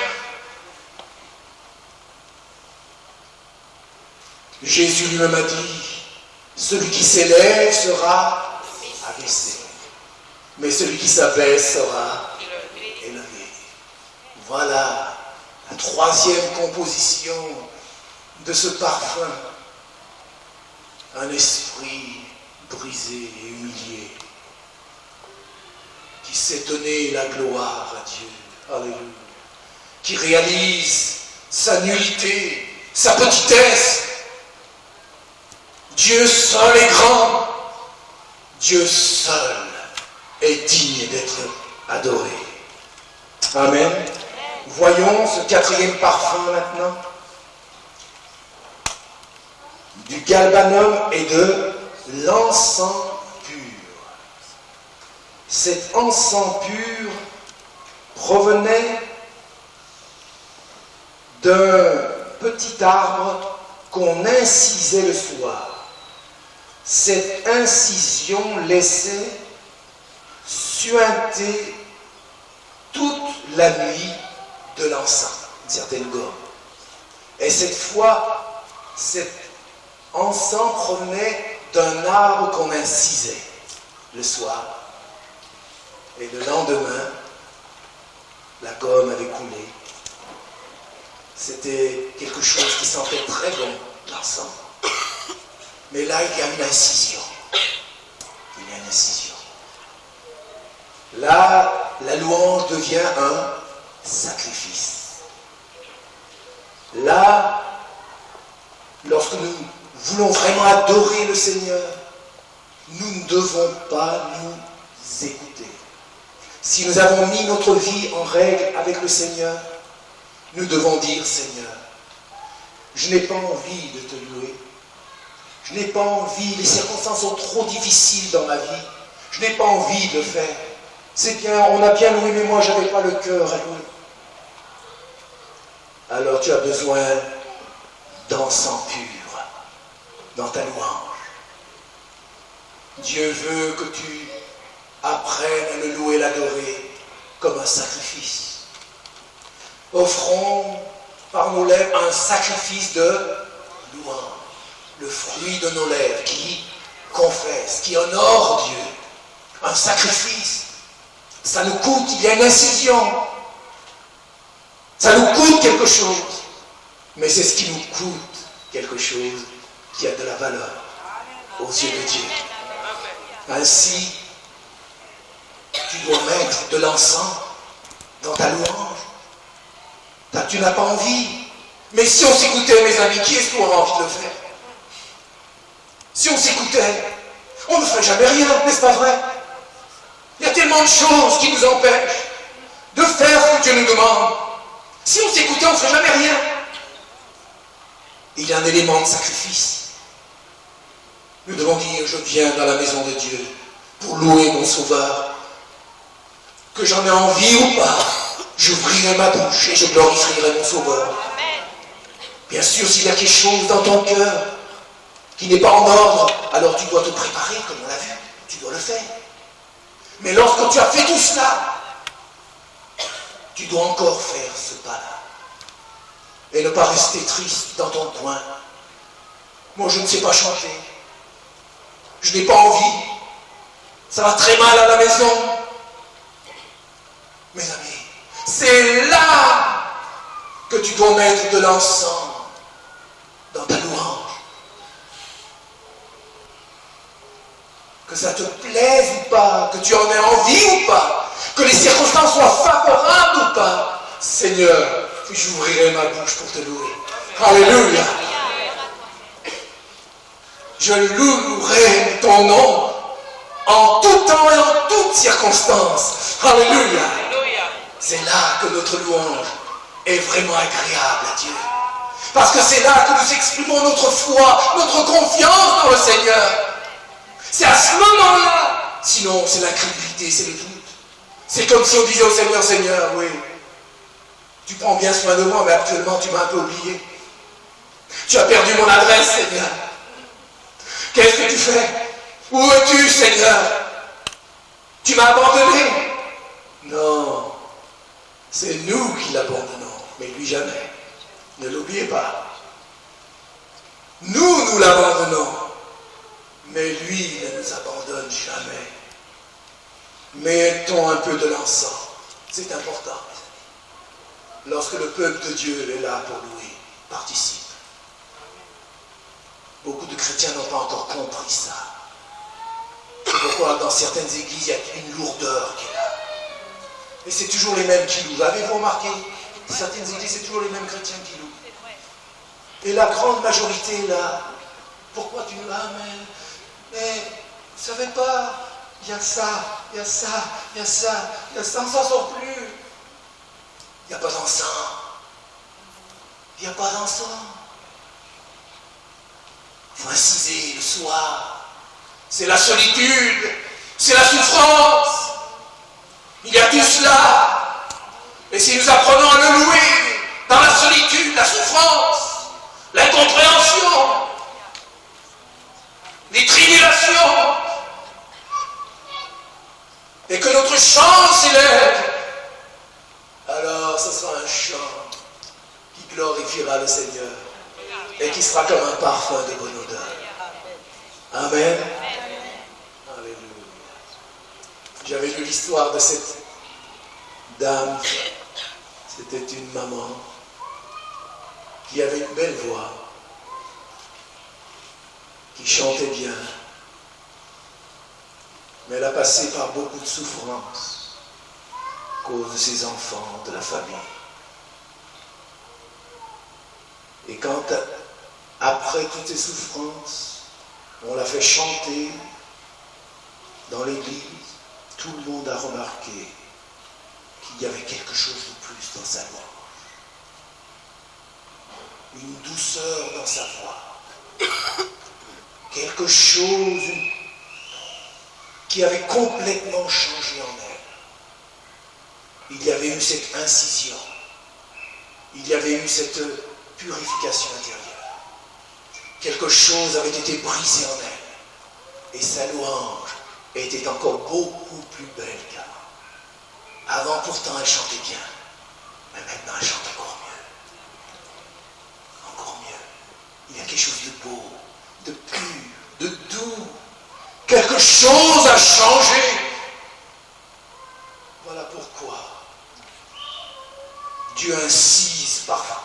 Jésus lui-même a dit, celui qui s'élève sera abaissé, mais celui qui s'abaisse sera élevé. Voilà la troisième composition de ce parfum. Un esprit brisé et humilié qui sait donner la gloire à Dieu. Alléluia. Qui réalise sa nullité, sa petitesse. Dieu seul est grand. Dieu seul est digne d'être adoré. Amen. Voyons ce quatrième parfum maintenant. Du galbanum et de l'encens pur. Cet encens pur provenait d'un petit arbre qu'on incisait le soir. Cette incision laissait suinter toute la nuit de l'encens, une certaine gomme. Et cette fois, cet encens provenait d'un arbre qu'on incisait le soir. Et le lendemain, la gomme avait coulé. C'était quelque chose qui sentait très bon, l'encens. Mais là, il y a une incision. Il y a une incision. Là, la louange devient un sacrifice. Là, lorsque nous voulons vraiment adorer le Seigneur, nous ne devons pas nous écouter. Si nous avons mis notre vie en règle avec le Seigneur, nous devons dire, Seigneur, je n'ai pas envie de te louer. Je n'ai pas envie, les circonstances sont trop difficiles dans ma vie. Je n'ai pas envie de le faire. C'est bien, on a bien loué, mais moi, je n'avais pas le cœur à louer. Alors tu as besoin d'encens pur dans ta louange. Dieu veut que tu apprennes à le louer et l'adorer comme un sacrifice. Offrons par nos lèvres un sacrifice de louange, le fruit de nos lèvres qui confesse, qui honore Dieu. Un sacrifice, ça nous coûte, il y a une incision. Ça nous coûte quelque chose, mais c'est ce qui nous coûte quelque chose qui a de la valeur aux yeux de Dieu. Ainsi, tu dois mettre de l'encens dans ta louange. Tu n'as pas envie. Mais si on s'écoutait, mes amis, qui est-ce qui aura envie de le faire? Si on s'écoutait, on ne ferait jamais rien, n'est-ce pas vrai? Il y a tellement de choses qui nous empêchent de faire ce que Dieu nous demande. Si on s'écoutait, on ne ferait jamais rien. Il y a un élément de sacrifice. Nous devons dire, je viens dans la maison de Dieu pour louer mon Sauveur. Que j'en ai envie ou pas, j'ouvrirai ma bouche et je glorifierai mon Sauveur. Bien sûr, s'il y a quelque chose dans ton cœur qui n'est pas en ordre, alors tu dois te préparer, comme on l'a vu. Tu dois le faire. Mais lorsque tu as fait tout cela, tu dois encore faire ce pas-là. Et ne pas rester triste dans ton coin. Moi, je ne sais pas chanter. Je n'ai pas envie. Ça va très mal à la maison. Mes amis, c'est là que tu dois mettre de l'encens dans ta louange. Que ça te plaise ou pas, que tu en aies envie ou pas, que les circonstances soient favorables ou pas, Seigneur, j'ouvrirai ma bouche pour te louer. Alléluia. Je louerai ton nom en tout temps et en toutes circonstances. Alléluia. C'est là que notre louange est vraiment agréable à Dieu. Parce que c'est là que nous exprimons notre foi, notre confiance dans le Seigneur. C'est à ce moment-là. Sinon, c'est l'incrédulité, c'est le doute. C'est comme si on disait au Seigneur, Seigneur, oui, tu prends bien soin de moi, mais actuellement, tu m'as un peu oublié. Tu as perdu mon adresse, Seigneur. Qu'est-ce que tu fais? Où es-tu, Seigneur? Tu m'as abandonné? Non, c'est nous qui l'abandonnons, mais lui jamais. Ne l'oubliez pas. Nous l'abandonnons, mais lui ne nous abandonne jamais. Mettons un peu de l'encens, c'est important. Lorsque le peuple de Dieu est là pour louer, participe. Beaucoup de chrétiens n'ont pas encore compris ça. C'est pourquoi dans certaines églises, il y a une lourdeur qui est là. Et c'est toujours les mêmes qui louent. Avez-vous remarqué? Certaines églises, c'est toujours les mêmes chrétiens qui louent. Et la grande majorité là, pourquoi tu nous l'amènes? Mais vous ne savez pas, il y a ça, il y a ça, il y a ça, il y a ça, on s'en sort plus. Il n'y a pas d'encens. Il n'y a pas d'encens. Il faut inciser le soir. C'est la solitude, c'est la souffrance. Il y a tout cela. Et si nous apprenons à le louer dans la solitude, la souffrance, l'incompréhension, les tribulations, et que notre chant s'élève, alors ce sera un chant qui glorifiera le Seigneur et qui sera comme un parfum de bonne odeur. Amen. Alléluia. J'avais lu l'histoire de cette dame. C'était une maman qui avait une belle voix, qui chantait bien, mais elle a passé par beaucoup de souffrances à cause de ses enfants, de la famille. Et quand, après toutes ces souffrances, on l'a fait chanter dans l'église, tout le monde a remarqué qu'il y avait quelque chose de plus dans sa voix. Une douceur dans sa voix. Quelque chose qui avait complètement changé en elle. Il y avait eu cette incision. Il y avait eu cette purification intérieure. Quelque chose avait été brisé en elle. Et sa louange était encore beaucoup plus belle qu'avant. Avant, pourtant, elle chantait bien. Mais maintenant, elle chante encore mieux. Encore mieux. Il y a quelque chose de beau, de pur, de doux. Quelque chose a changé. Voilà pourquoi Dieu insiste parfois.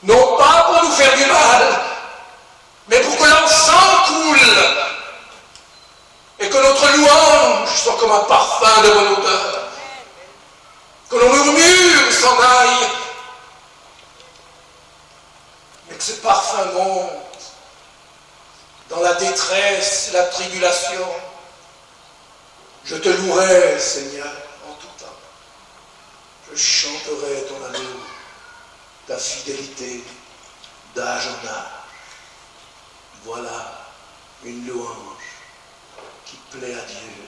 Non pas pour nous faire du mal, mais pour que l'encens coule et que notre louange soit comme un parfum de bonne odeur. Que l'on murmure s'en aille, mais que ce parfum monte dans la détresse, la tribulation. Je te louerai, Seigneur, en tout temps. Je chanterai ton amour, ta fidélité d'âge en âge. Voilà une louange qui plaît à Dieu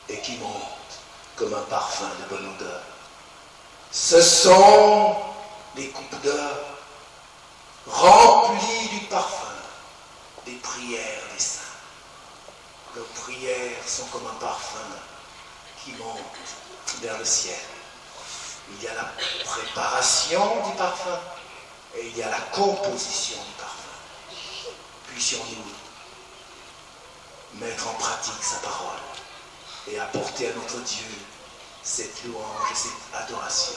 et qui monte comme un parfum de bonne odeur. Ce sont des coupes d'or remplies du parfum des prières des saints. Leurs prières sont comme un parfum qui monte vers le ciel. Il y a la préparation du parfum et il y a la composition du parfum. Puissions-nous mettre en pratique sa parole et apporter à notre Dieu cette louange et cette adoration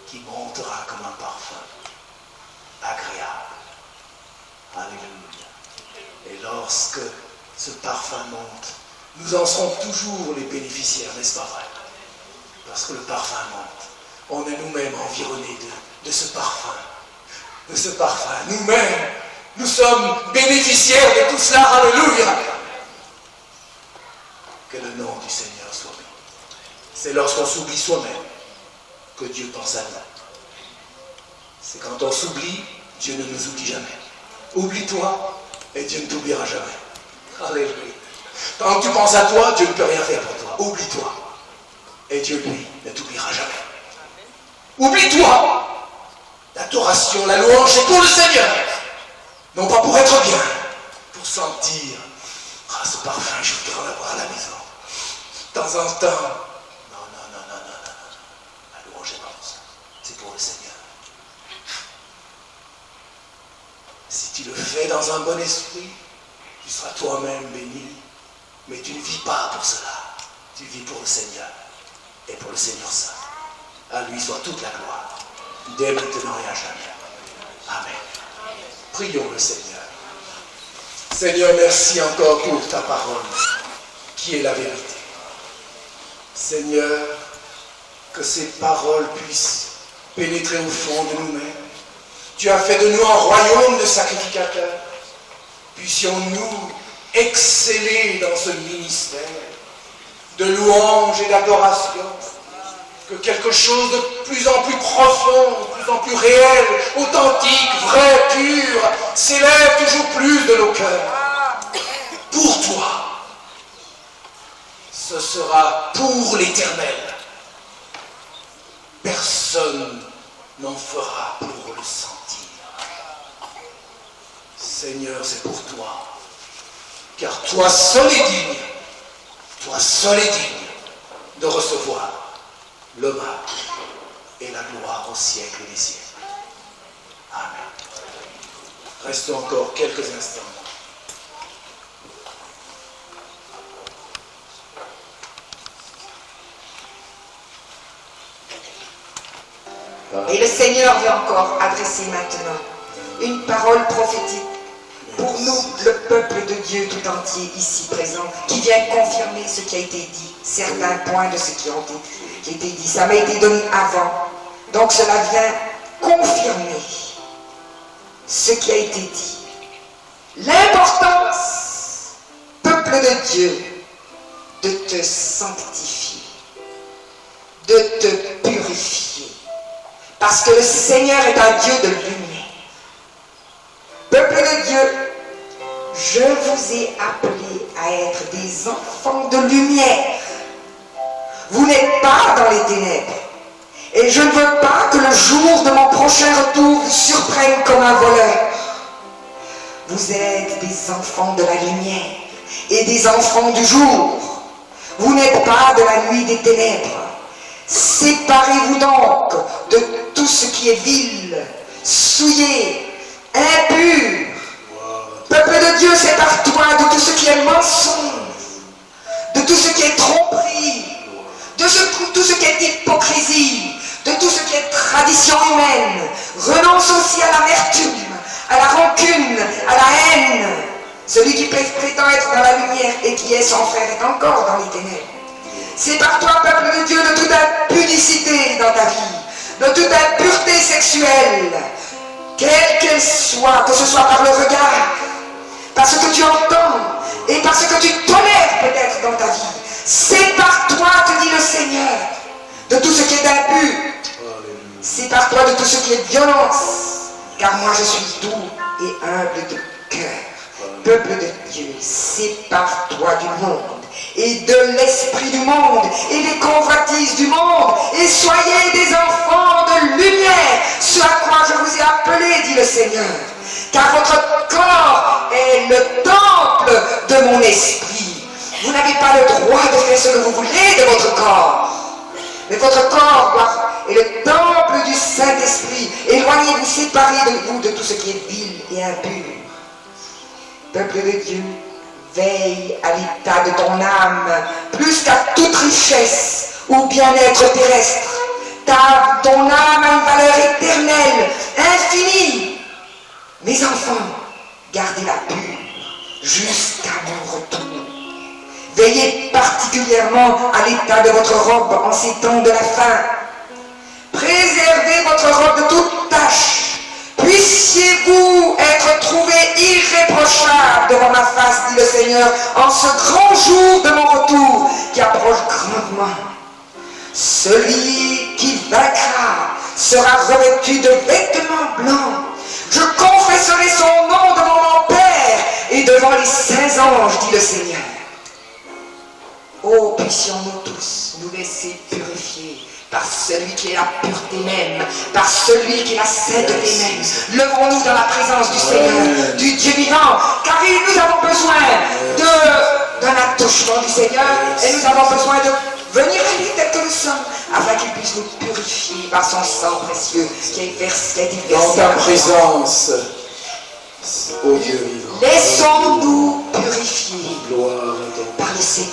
qui montera comme un parfum agréable. Alléluia. Et lorsque ce parfum monte, nous en serons toujours les bénéficiaires, n'est-ce pas vrai? Parce que le parfum monte. On est nous-mêmes environnés de ce parfum. De ce parfum. Nous-mêmes, nous sommes bénéficiaires de tout cela. Alléluia. Que le nom du Seigneur soit béni. C'est lorsqu'on s'oublie soi-même que Dieu pense à nous. C'est quand on s'oublie, Dieu ne nous oublie jamais. Oublie-toi et Dieu ne t'oubliera jamais. Alléluia. Quand tu penses à toi, Dieu ne peut rien faire pour toi. Oublie-toi. Et Dieu, lui, ne t'oubliera jamais. Oublie-toi. L'adoration, la louange, c'est pour le Seigneur. Non pas pour être bien, pour sentir, ah, ce parfum, je voudrais en avoir à la maison. De temps en temps. Non. La louange n'est pas pour ça. C'est pour le Seigneur. Si tu le fais dans un bon esprit, tu seras toi-même béni. Mais tu ne vis pas pour cela. Tu vis pour le Seigneur. Et pour le Seigneur saint. À lui soit toute la gloire, dès maintenant et à jamais. Amen. Prions le Seigneur. Seigneur, merci encore pour ta parole, qui est la vérité. Seigneur, que ces paroles puissent pénétrer au fond de nous-mêmes. Tu as fait de nous un royaume de sacrificateurs. Puissions-nous exceller dans ce ministère de louange et d'adoration, que quelque chose de plus en plus profond, de plus en plus réel, authentique, vrai, pur, s'élève toujours plus de nos cœurs. Pour toi, ce sera pour l'éternel. Personne n'en fera pour le sentir. Seigneur, c'est pour toi, car toi seul est digne. Toi seul est digne de recevoir l'honneur et la gloire au siècle des siècles. Amen. Restons encore quelques instants. Et le Seigneur veut encore adresser maintenant une parole prophétique pour nous, le peuple de Dieu tout entier ici présent, qui vient confirmer ce qui a été dit, certains points de ce qui a été dit. Ça m'a été donné avant. Donc cela vient confirmer ce qui a été dit. L'importance, peuple de Dieu, de te sanctifier, de te purifier. Parce que le Seigneur est un Dieu de lumière. Peuple de Dieu, je vous ai appelé à être des enfants de lumière. Vous n'êtes pas dans les ténèbres. Et je ne veux pas que le jour de mon prochain retour vous surprenne comme un voleur. Vous êtes des enfants de la lumière et des enfants du jour. Vous n'êtes pas de la nuit des ténèbres. Séparez-vous donc de tout ce qui est vil, souillé, impur. Peuple de Dieu, sépare-toi de tout ce qui est mensonge, de tout ce qui est tromperie, de tout ce qui est hypocrisie, de tout ce qui est tradition humaine. Renonce aussi à l'amertume, à la rancune, à la haine. Celui qui prétend être dans la lumière et qui est son frère est encore dans les ténèbres. Sépare-toi, peuple de Dieu, de toute impudicité dans ta vie, de toute impureté sexuelle, quelle qu'elle soit, que ce soit par le regard, par ce que tu entends et par ce que tu tolères peut-être dans ta vie. Sépare-toi, te dit le Seigneur, de tout ce qui est impur. Sépare-toi de tout ce qui est violence, car moi je suis doux et humble de cœur. Peuple de Dieu, sépare-toi du monde et de l'esprit du monde et des convoitises du monde et soyez des enfants de lumière, ce à quoi je vous ai appelé, dit le Seigneur. Car votre corps est le temple de mon esprit. Vous n'avez pas le droit de faire ce que vous voulez de votre corps. Mais votre corps est le temple du Saint-Esprit. Éloignez-vous, séparez de vous de tout ce qui est vil et impur. Peuple de Dieu, veille à l'état de ton âme, plus qu'à toute richesse ou bien-être terrestre. Ton âme a une valeur éternelle, infinie. Mes enfants, gardez-la pure jusqu'à mon retour. Veillez particulièrement à l'état de votre robe en ces temps de la faim. Préservez votre robe de toute tache. Puissiez-vous être trouvés irréprochables devant ma face, dit le Seigneur, en ce grand jour de mon retour qui approche grandement. Celui qui vaincra sera revêtu de vêtements blancs. Je confesserai son nom devant mon Père et devant les saints anges, dit le Seigneur. Oh, puissions-nous tous nous laisser purifier par celui qui est la pureté même, par celui qui est la sainteté même. Levons-nous dans la présence du Seigneur, du Dieu vivant, car nous avons besoin d'un attouchement du Seigneur et nous avons besoin de venir à lui tel que nous sommes, afin qu'il puisse nous purifier par son sang précieux qui a été versé dans ta présence, ô Dieu vivant. Laissons-nous purifier par le Seigneur.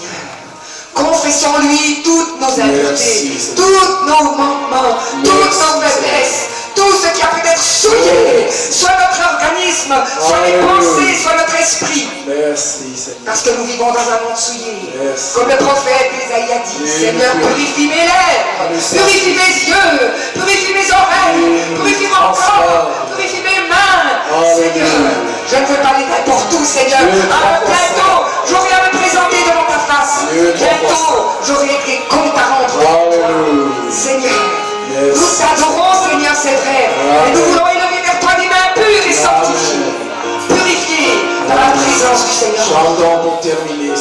Confessons-lui toutes nos impuretés, tous nos manquements, toutes nos faiblesses, tout ce qui a peut-être souillé, soit notre organisme, soit les pensées, soit notre esprit. Merci, Seigneur. Parce que nous vivons dans un monde souillé. Merci. Comme le prophète Isaïe a dit, Seigneur, purifie mes lèvres, purifie mes yeux, purifie mes oreilles, purifie mon corps, purifie mes mains. Seigneur, je ne veux pas aller n'importe où, Seigneur. Bientôt, j'aurai à me présenter devant ta face. Bientôt, j'aurai des comptes à rendre. Seigneur, nous t'adorons, Seigneur, c'est vrai. Et nous voulons